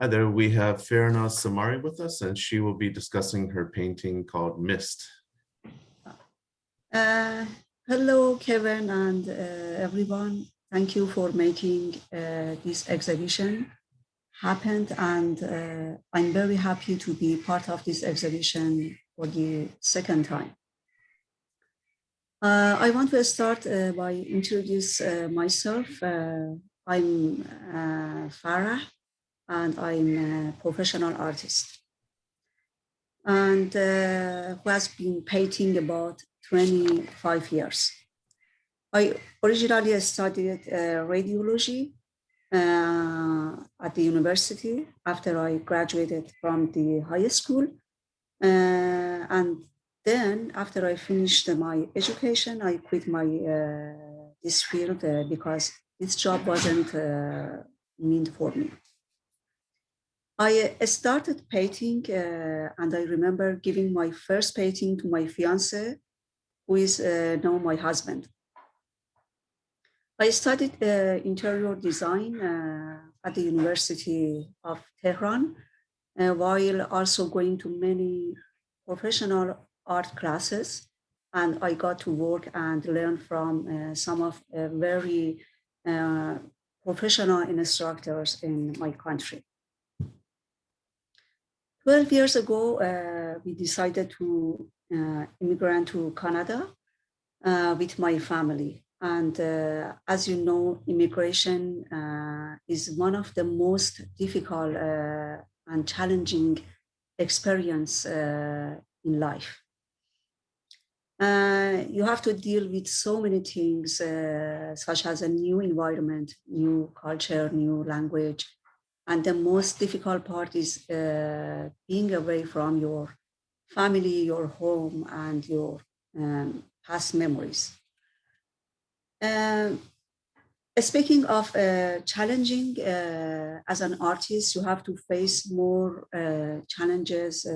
Hi there, we have Farahnaz Samari with us, and she will be discussing her painting called Mist. Hello, Kevin, and everyone. Thank you for making this exhibition happen, and I'm very happy to be part of this exhibition for the second time. I want to start by introduce myself. I'm Farah, and I'm a professional artist, and who has been painting about 25 years. I originally studied radiology at the university after I graduated from the high school. And then after I finished my education, I quit this field because this job wasn't meant for me. I started painting and I remember giving my first painting to my fiance, who is now my husband. I studied interior design at the University of Tehran, while also going to many professional art classes. And I got to work and learn from some of very professional instructors in my country. 12 years ago, we decided to immigrate to Canada with my family. And as you know, immigration is one of the most difficult and challenging experience in life. You have to deal with so many things, such as a new environment, new culture, new language. And the most difficult part is being away from your family, your home, and your past memories. Speaking of challenging, as an artist, you have to face more challenges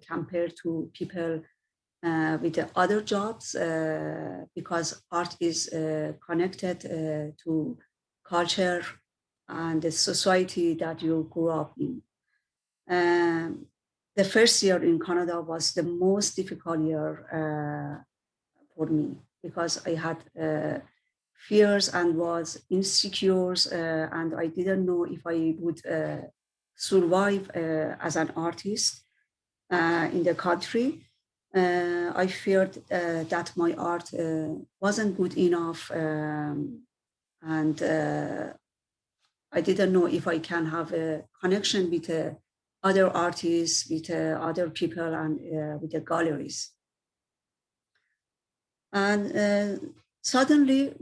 compared to people with the other jobs because art is connected to culture and the society that you grew up in. The first year in Canada was the most difficult year for me because I had fears and was insecure, and I didn't know if I would survive as an artist in the country. I feared that my art wasn't good enough, and I didn't know if I can have a connection with other artists, with other people, and with the galleries. And suddenly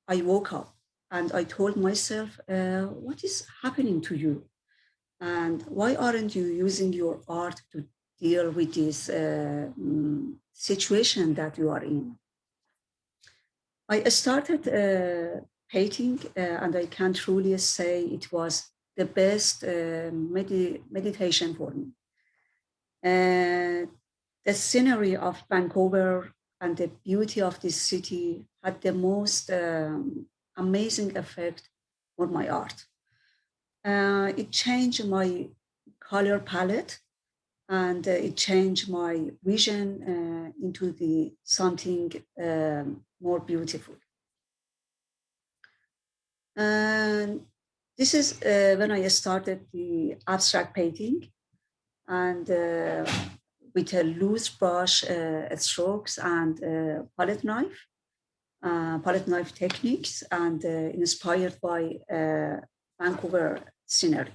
I woke up and I told myself, what is happening to you? And why aren't you using your art to deal with this situation that you are in? I started painting, and I can truly say it was the best meditation for me. The scenery of Vancouver and the beauty of this city had the most amazing effect on my art. It changed my color palette, and it changed my vision into the something more beautiful. And this is when I started the abstract painting, and with a loose brush strokes and palette knife techniques, and inspired by Vancouver scenery.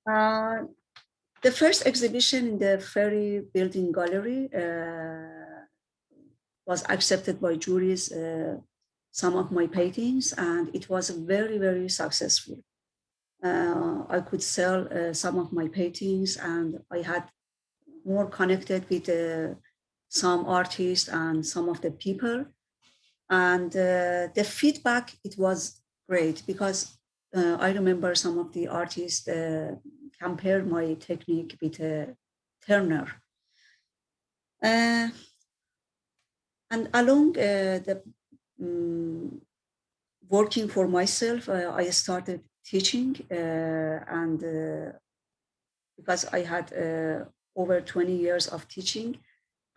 The first exhibition in the Ferry Building Gallery was accepted by juries, some of my paintings, and it was very, very successful. I could sell some of my paintings, and I had more connected with some artists and some of the people. And the feedback, it was great because I remember some of the artists compared my technique with Turner. And along the working for myself, I started teaching and because I had over 20 years of teaching,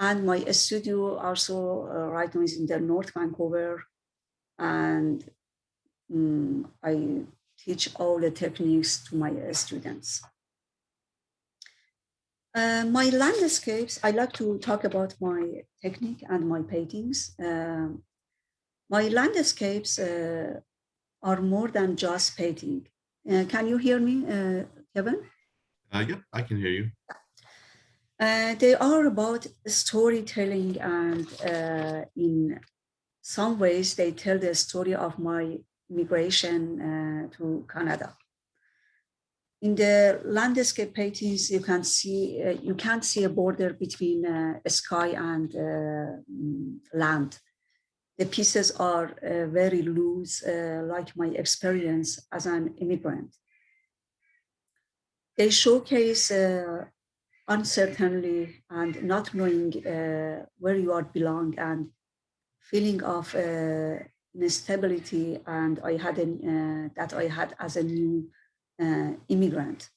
and my studio also right now is in the North Vancouver, and I teach all the techniques to my students. My landscapes, I like to talk about my technique and my paintings. My landscapes are more than just painting. Can you hear me, Kevin? Yep, I can hear you. They are about storytelling, and in some ways they tell the story of my migration to Canada. In the landscape paintings, you can see you can't see a border between sky and land. The pieces are very loose, like my experience as an immigrant. They showcase uncertainty and not knowing where you are belong, and feeling of instability, and I had that I had as a new immigrant.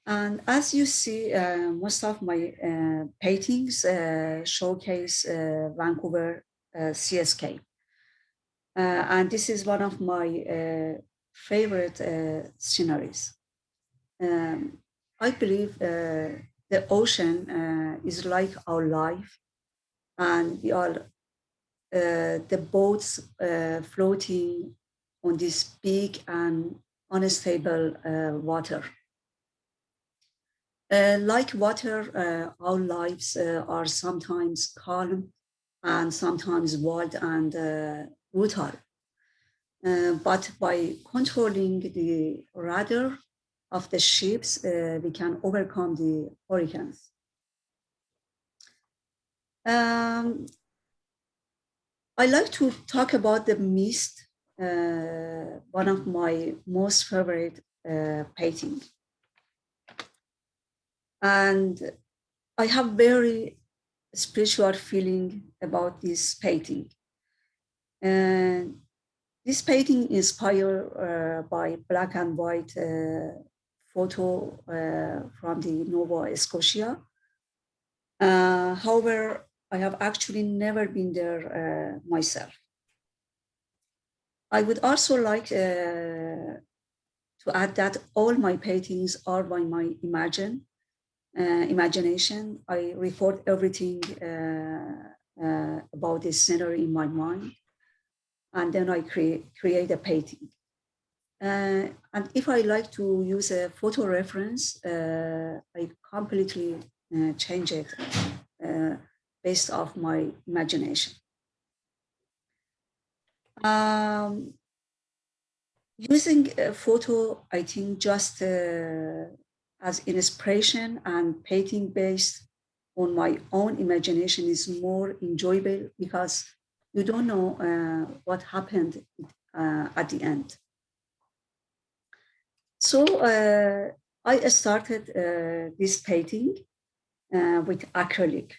And as you see, most of my paintings showcase Vancouver seascape. And this is one of my favorite sceneries. I believe the ocean is like our life, and we are the boats floating on this big and unstable water. Like water, our lives are sometimes calm and sometimes wild and brutal. But by controlling the rudder of the ships, we can overcome the hurricanes. I like to talk about the mist, one of my most favorite painting. And I have very spiritual feeling about this painting. And this painting inspired by black and white photo from the Nova Scotia. However, I have actually never been there myself. I would also like to add that all my paintings are by my imagination. I record everything about this scenery in my mind, and then I create a painting. And if I like to use a photo reference, I completely change it based off my imagination. Using a photo, I think, just as inspiration, and painting based on my own imagination is more enjoyable because you don't know what happened at the end. So I started this painting with acrylic.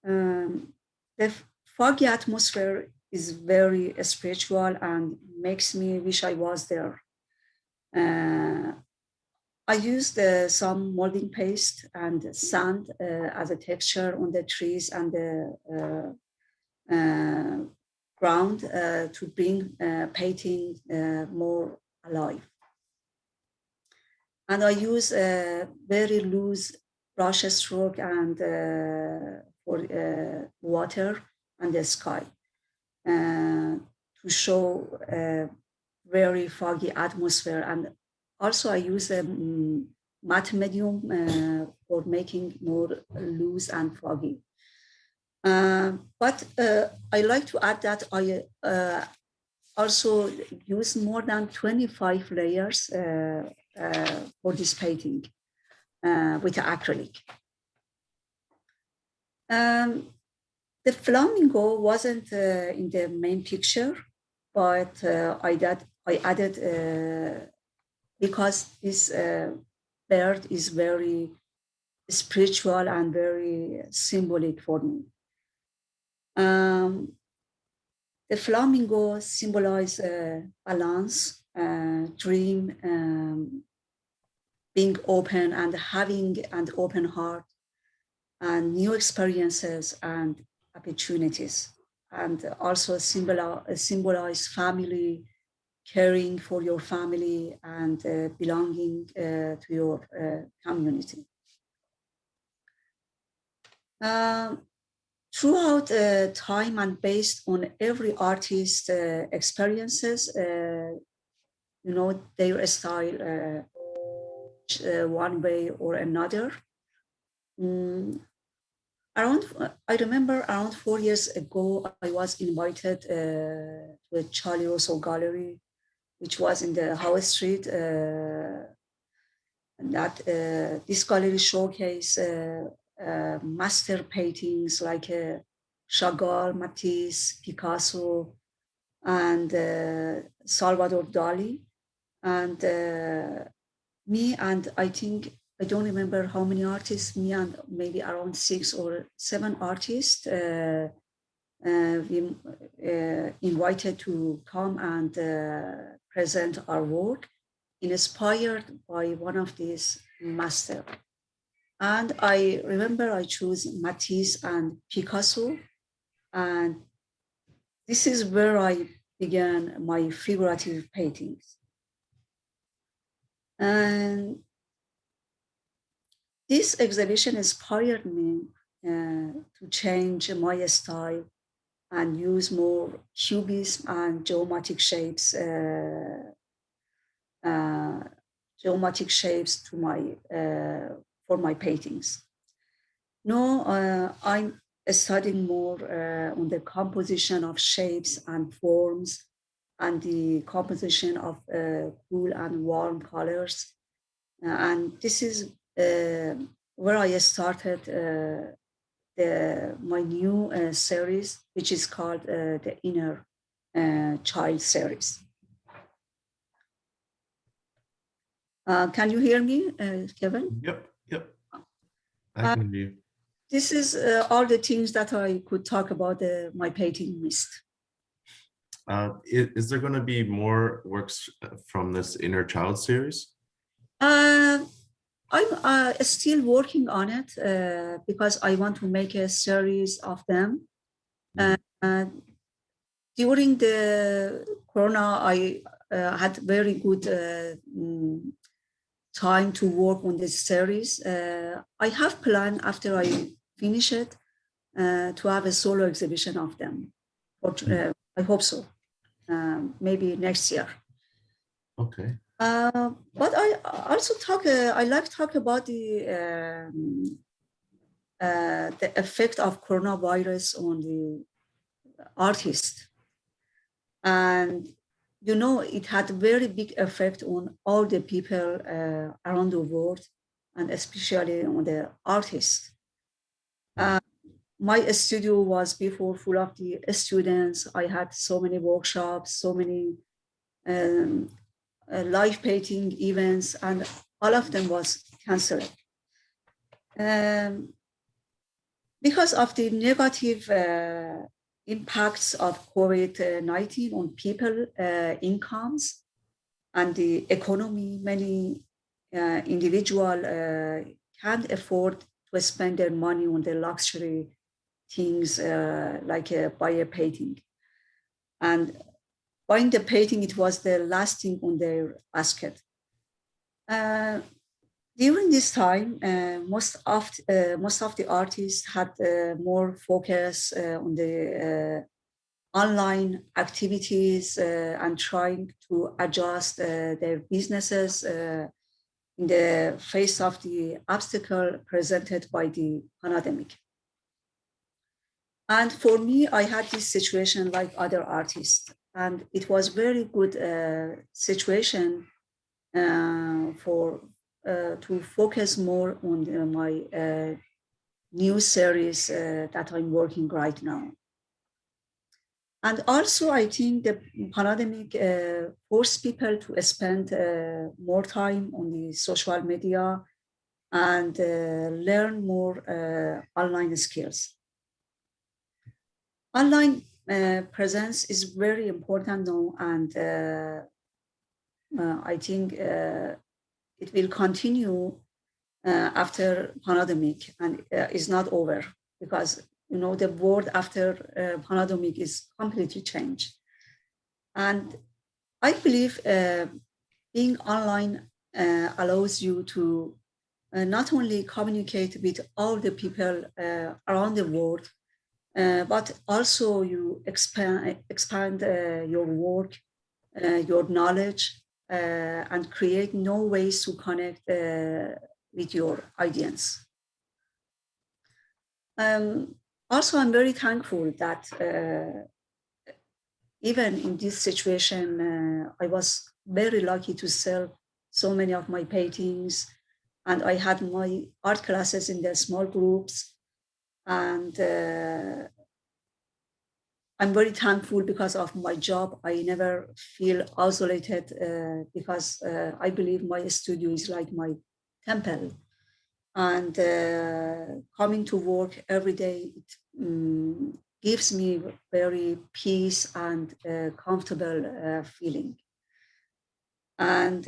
The foggy atmosphere is very spiritual and makes me wish I was there. I used some molding paste and sand as a texture on the trees and the ground to bring painting more alive. And I use a very loose brush stroke and for water and the sky to show a very foggy atmosphere. And also I use a matte medium for making more loose and foggy. But I like to add that I also use more than 25 layers for this painting with acrylic. The flamingo wasn't in the main picture, but I added because this bird is very spiritual and very symbolic for me. The flamingo symbolizes balance dream, being open and having an open heart and new experiences and opportunities, and also symbolize family, caring for your family, and belonging to your community. Throughout time and based on every artist's experiences, their style one way or another. I remember around 4 years ago, I was invited to a Charlie Rosso gallery, which was in the Howard Street. And that this gallery showcase master paintings like Chagall, Matisse, Picasso, and Salvador Dali. And me and I don't remember how many artists, me and maybe around 6 or 7 artists we invited to come and present our work, inspired by one of these masters. And I remember I chose Matisse and Picasso, and this is where I began my figurative paintings. And this exhibition inspired me to change my style and use more cubism and geometric shapes to my for my paintings. Now I'm studying more on the composition of shapes and forms and the composition of cool and warm colors. And this is where I started my new series, which is called the Inner Child series. Can you hear me, Kevin? Yep. I can hear you. This is all the things that I could talk about my painting Mist. Is there going to be more works from this Inner Child series? I'm still working on it because I want to make a series of them. During the Corona, I had very good time to work on this series. I have planned after I finish it to have a solo exhibition of them. I hope so. Maybe next year. Okay. But I also I like to talk about the effect of coronavirus on the artist. And it had a very big effect on all the people around the world, and especially on the artists. My studio was before full of the students. I had so many workshops, so many live painting events, and all of them was canceled. Because of the negative impacts of COVID-19 on people incomes and the economy, many individuals can't afford to spend their money on the luxury things like buy a painting. And buying the painting, it was the last thing on their basket. During this time, most of the artists had more focus on the online activities and trying to adjust their businesses in the face of the obstacle presented by the pandemic. And for me, I had this situation like other artists, and it was very good situation to focus more on my new series that I'm working right now. And also, I think the pandemic forced people to spend more time on the social media and learn more online skills. Online presence is very important now, and I think it will continue after pandemic, and is not over, because the world after pandemic is completely changed. And I believe being online allows you to not only communicate with all the people around the world, but also you expand your work, your knowledge, and create new ways to connect with your audience. Also, I'm very thankful that even in this situation, I was very lucky to sell so many of my paintings, and I had my art classes in the small groups. And I'm very thankful because of my job. I never feel isolated because I believe my studio is like my temple. And coming to work every day, it gives me very peace and comfortable feeling. And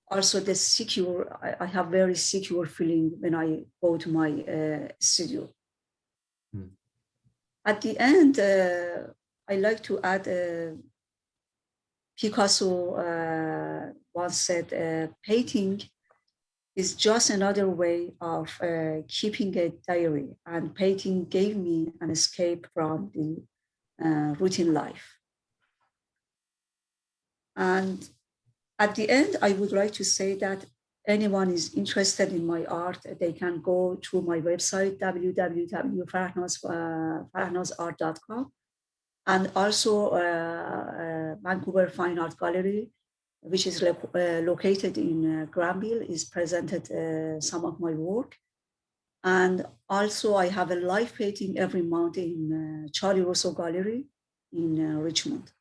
also the secure, I have very secure feeling when I go to my studio. At the end, I like to add, Picasso once said, painting is just another way of keeping a diary, and painting gave me an escape from the routine life. And at the end, I would like to say that anyone is interested in my art, they can go to my website, www.farahnazart.com, and also Vancouver Fine Art Gallery, which is located in Granville, is presented some of my work. And also I have a live painting every month in Charlie Russo Gallery in Richmond.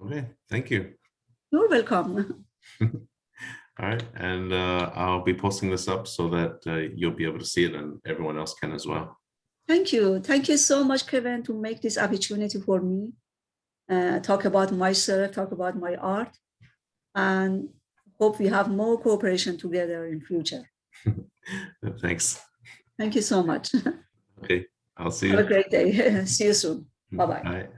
Okay, thank you. You're welcome. All right, and I'll be posting this up so that you'll be able to see it and everyone else can as well. Thank you. Thank you so much, Kevin, to make this opportunity for me. Talk about myself, talk about my art, and hope we have more cooperation together in future. Thanks. Thank you so much. Okay, I'll see you. Have a great day. See you soon. Bye-bye. Bye.